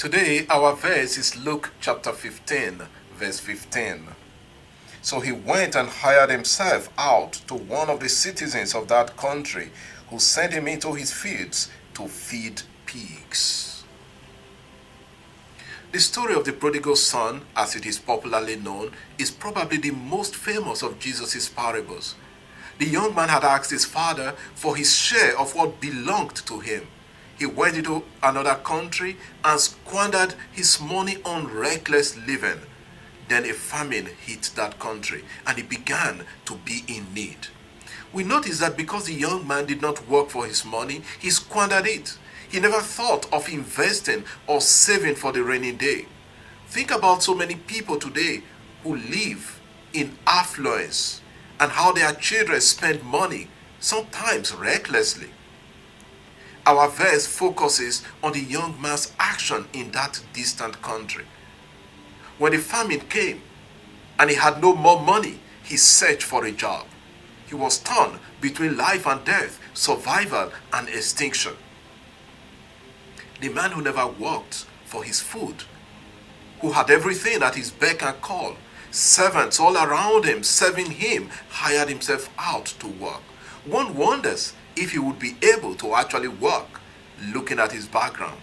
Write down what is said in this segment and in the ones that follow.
Today, our verse is Luke chapter 15, verse 15. So he went and hired himself out to one of the citizens of that country, who sent him into his fields to feed pigs. The story of the prodigal son, as it is popularly known, is probably the most famous of Jesus' parables. The young man had asked his father for his share of what belonged to him. He went into another country and squandered his money on reckless living. Then a famine hit that country and he began to be in need. We notice that because the young man did not work for his money, he squandered it. He never thought of investing or saving for the rainy day. Think about so many people today who live in affluence and how their children spend money, sometimes recklessly. Our verse focuses on the young man's action in that distant country. When the famine came and he had no more money, he searched for a job. He was torn between life and death, survival and extinction. The man who never worked for his food, who had everything at his beck and call, servants all around him serving him, hired himself out to work. One wonders if he would be able to actually work, looking at his background.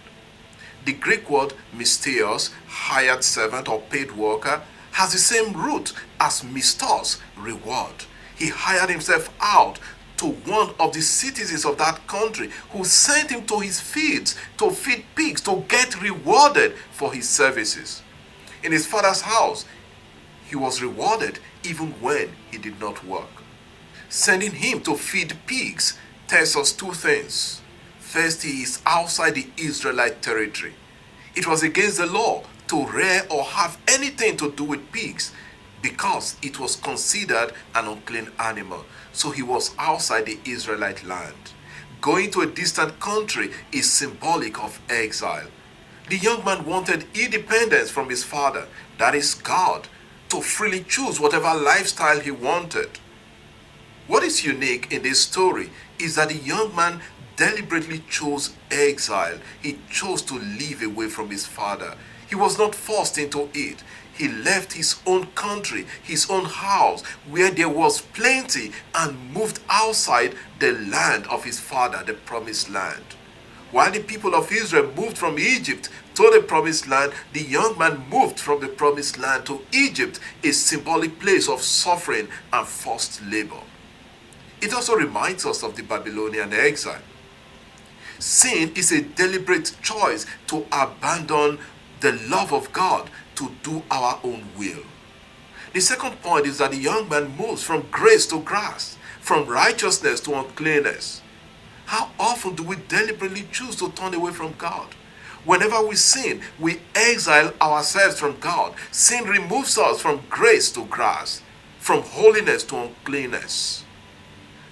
The Greek word mistheos, hired servant or paid worker, has the same root as mistos, reward. He hired himself out to one of the citizens of that country, who sent him to his fields to feed pigs, to get rewarded for his services. In his father's house, he was rewarded even when he did not work. Sending him to feed pigs tells us two things. First, he is outside the Israelite territory. It was against the law to rear or have anything to do with pigs because it was considered an unclean animal. So he was outside the Israelite land. Going to a distant country is symbolic of exile. The young man wanted independence from his father, that is God, to freely choose whatever lifestyle he wanted. What is unique in this story is that the young man deliberately chose exile. He chose to live away from his father. He was not forced into it. He left his own country, his own house, where there was plenty, and moved outside the land of his father, the promised land. While the people of Israel moved from Egypt to the promised land, the young man moved from the promised land to Egypt, a symbolic place of suffering and forced labor. It also reminds us of the Babylonian exile. Sin is a deliberate choice to abandon the love of God to do our own will. The second point is that the young man moves from grace to grass, from righteousness to uncleanness. How often do we deliberately choose to turn away from God? Whenever we sin, we exile ourselves from God. Sin removes us from grace to grass, from holiness to uncleanness.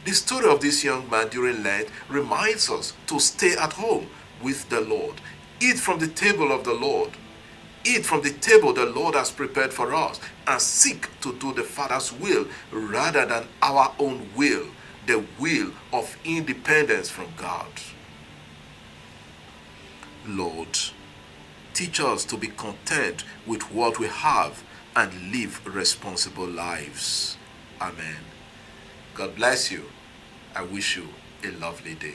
The story of this young man during Lent reminds us to stay at home with the Lord. Eat from the table of the Lord. Eat from the table the Lord has prepared for us, and seek to do the Father's will rather than our own will, the will of independence from God. Lord, teach us to be content with what we have and live responsible lives. Amen. God bless you. I wish you a lovely day.